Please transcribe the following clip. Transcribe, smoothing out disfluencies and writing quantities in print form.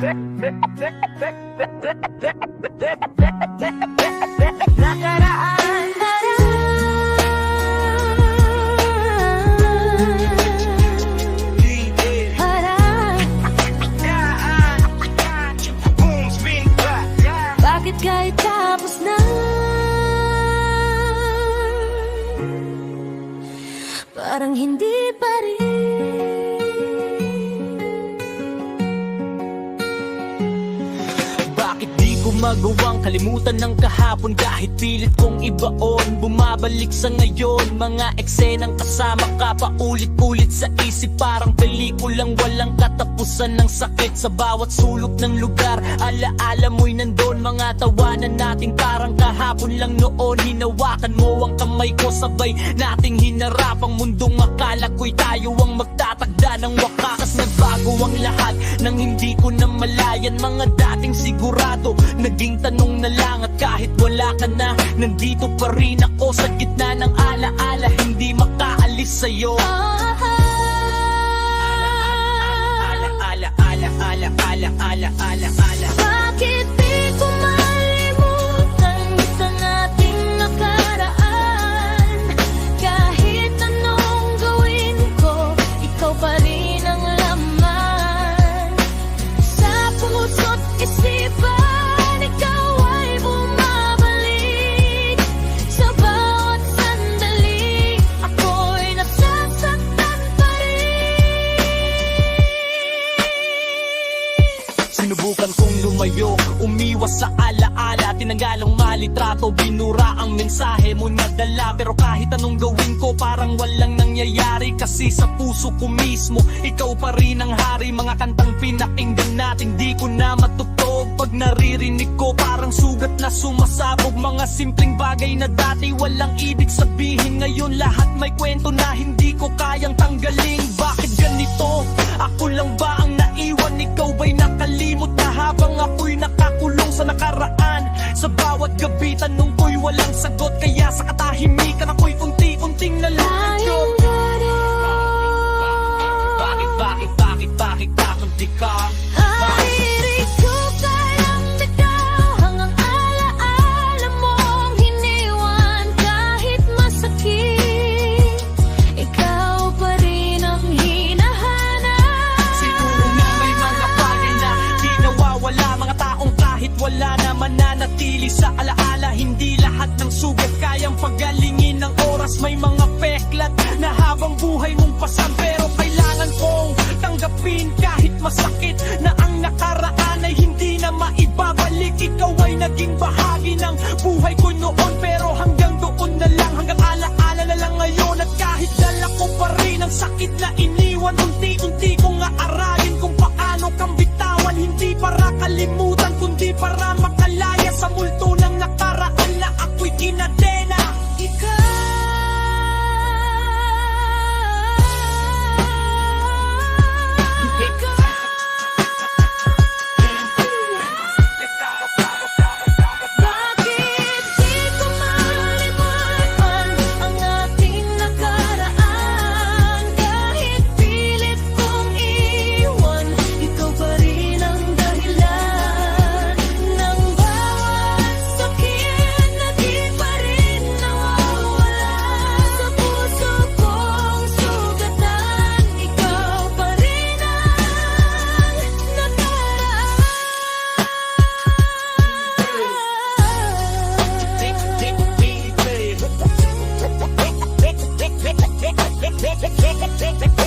Bakit kahit tapos na parang hindi pa rin? Bakit di ko magawang kalimutan ng kahapon? Kahit pilit kong ibaon, bumabalik sa ngayon. Mga eksenang kasama ka paulit-ulit sa isip, parang pelikulang walang katapusan ng sakit. Sa bawat sulok ng lugar, alaala mo'y nandun. Mga tawanan natin parang kahapon lang noon. Hinawakan mo ang kamay ko, sabay nating hinarap ang mundong akala ko'y tayo ang magtatagda ng wakas. Nagbago ang lahat nang hindi ko na malayan. Mga dating sigurado, naging tanong na lang. At kahit wala ka na, nandito pa rin ako sa gitna ng alaala, hindi makaalis sa'yo. Bakit di ko malimutan sa ating nakaraan? Kahit anong gawin ko, ikaw pa rin ang laman sa puso't isipan. Ikaw ay bumabalik sa bawat sandali. Ako'y nasasaktan pa rin. Sinubukan kong lumayo, umiwas sa alaala. Tinanggal ang malitrato, binura ang mensahe mo nadala. Pero kahit anong gawin ko, parang walang nangyayari. Kasi sa puso ko mismo, ikaw pa rin ang hari. Mga kantang pinakinggan natin, di ko na matutog. Pag naririnig ko, parang sugat na sumasabog. Mga simpleng bagay na dati walang ibig sabihin, ngayon lahat may kwento na hindi ko kayang tanggalin. Bakit ganito? Ako lang ba ang naiwan? Ikaw ba'y nakalimot na habang ako'y nakakulong sa nakaraan? Sa bawat gabi, tanong ko'y walang sagot. Kaya sa katahimikan ako'y unti-unting nalalagot. Bakit di ka? Ay, ko kayang bitaw hanggang alaala mong hiniwan. Kahit masakit, ikaw pa rin ang hinahanap. Siguro na may mga bagay na di nawawala. Mga taong kahit wala na mananatili sa alaala. Hindi lahat ng sugat kayang pagalingin ng oras. May mga peklat na habang buhay mong pasan. Pero kailangan kong tanggapin kahit masakit na ang nakaraan ay hindi na maibabalik. Ikaw ay naging bahagi ng buhay ko noon, pero hanggang doon na lang, hanggang alaala na lang ngayon. At kahit dala ko pa rin ang sakit na iniwan, unti-unti kong aaralin kung paano kang bitawan. Hindi para kalimutan, kundi para makalaya sa multo ng nakaraan na ako'y kinadena. Bakit di ko malimutan ang ating nakaraan? Kahit pilit kong iwan, ikaw pa rin ang dahilan ng bawat sakit na di pa rin nawawala. Sa puso kong sugatan, ikaw pa rin ang nakaraan. Take